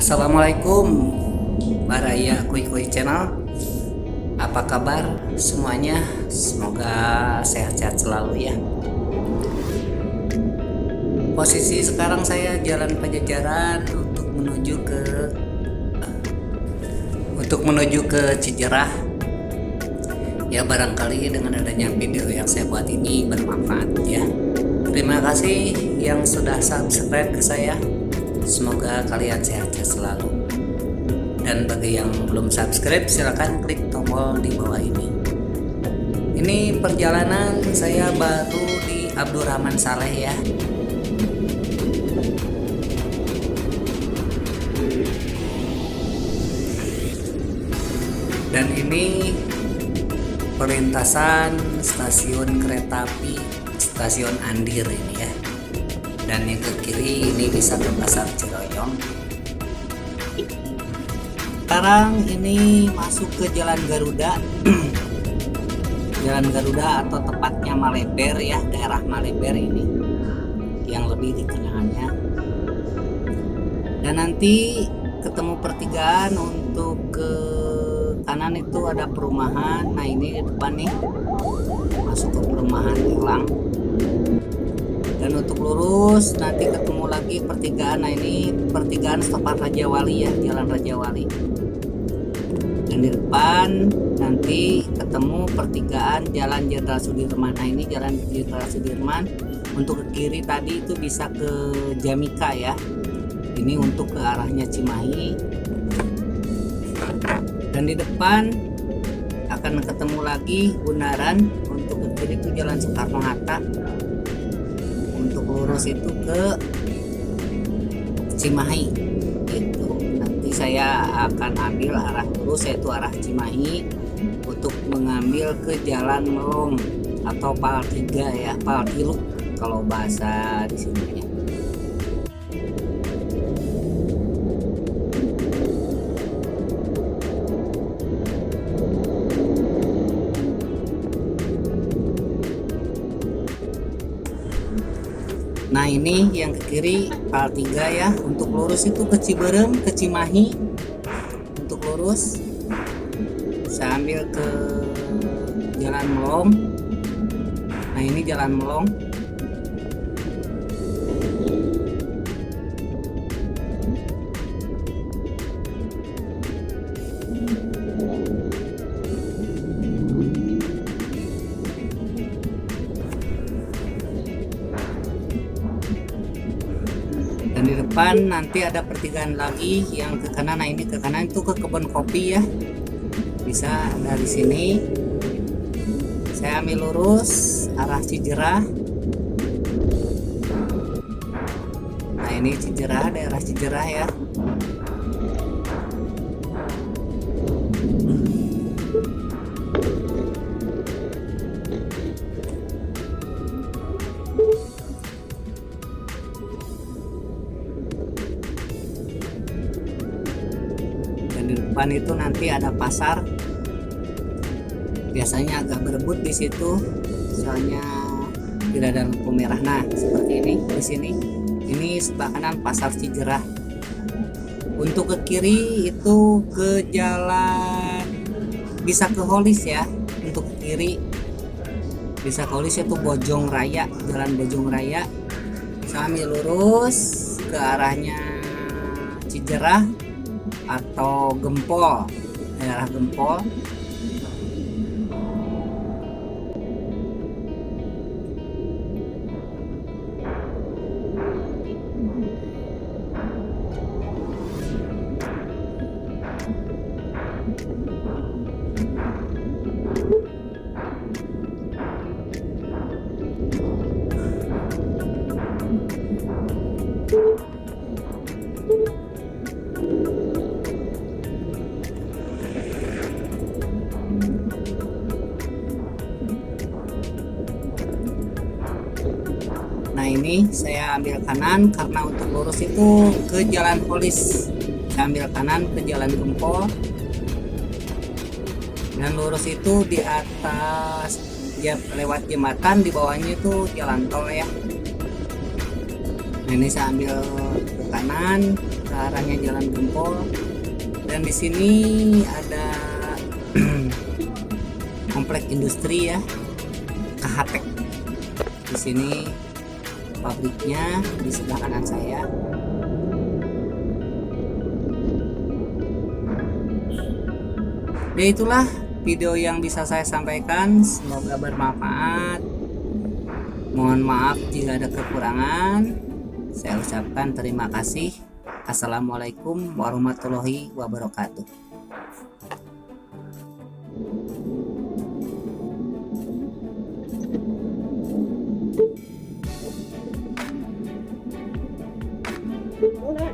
Assalamualaikum Baraya Kui Kui Channel. Apa kabar semuanya? Semoga sehat-sehat selalu ya. Posisi sekarang saya Jalan Pajajaran untuk menuju ke Cijerah. Ya, barangkali dengan adanya video yang saya buat ini bermanfaat ya. Terima kasih yang sudah subscribe ke saya. Semoga kalian sehat-sehat selalu. Dan bagi yang belum subscribe, silahkan klik tombol di bawah ini. Ini perjalanan saya baru di Abdurrahman Saleh ya. Dan ini perlintasan stasiun kereta api Stasiun Andir ini ya. Dan yang ke kiri ini bisa ke Pasar Ciroyong. Sekarang ini masuk ke Jalan Garuda. Jalan Garuda atau tepatnya Maleber ya, daerah Maleber ini yang lebih dikenalnya. Dan nanti ketemu pertigaan, untuk ke kanan itu ada perumahan. Nah, ini di depan nih masuk ke perumahan Elang. Dan untuk lurus nanti ketemu lagi pertigaan. Nah, ini pertigaan stopan Raja Wali ya, Jalan Raja Wali. Dan di depan nanti ketemu pertigaan Jalan Jenderal Sudirman. Nah, ini Jalan Jenderal Sudirman. Untuk ke kiri tadi itu bisa ke Jamika ya. Ini untuk ke arahnya Cimahi. Dan di depan akan ketemu lagi Bundaran. Untuk ke kiri itu Jalan Soekarno Hatta. Untuk lurus itu ke Cimahi itu. Nanti saya akan ambil arah lurus, yaitu arah Cimahi, untuk mengambil ke Jalan Melong atau Pal 3 ya, Pal Tiluk kalau bahasa di sini ya. Nah, ini yang ke kiri Pal 3 ya. Untuk lurus itu ke Ciberem, ke Cimahi. Untuk lurus saya ambil ke Jalan Melong. Nah, ini Jalan Melong. Dan di depan nanti ada pertigaan lagi yang ke kanan. Nah, ini ke kanan itu ke kebun kopi ya. Bisa dari sini saya ambil lurus arah Cijerah. Nah, ini Cijerah, daerah Cijerah ya. Di depan itu nanti ada pasar. Biasanya agak berebut di situ, soalnya tidak ada lampu merah. Nah, seperti ini di sini. Ini sebelah kanan Pasar Cijerah. Untuk ke kiri itu ke jalan, bisa ke Holis ya. Untuk ke kiri bisa ke Holis, itu Bojong Raya, Jalan Bojong Raya. Sambil lurus ke arahnya Cijerah atau Gempol, daerah Gempol. Nah, ini saya ambil kanan karena untuk lurus itu ke Jalan Polis. Saya ambil kanan ke Jalan Gempol. Dan lurus itu di atas ya, lewat jembatan, di bawahnya itu jalan tol ya. Nah, ini saya ambil ke kanan ke arahnya Jalan Gempol. Dan di sini ada komplek industri ya, KHTEK. Di sini pabriknya di sebelah kanan saya. Ya itulah video yang bisa saya sampaikan, semoga bermanfaat. Mohon maaf jika ada kekurangan. Saya ucapkan terima kasih. Assalamualaikum warahmatullahi wabarakatuh. Udah.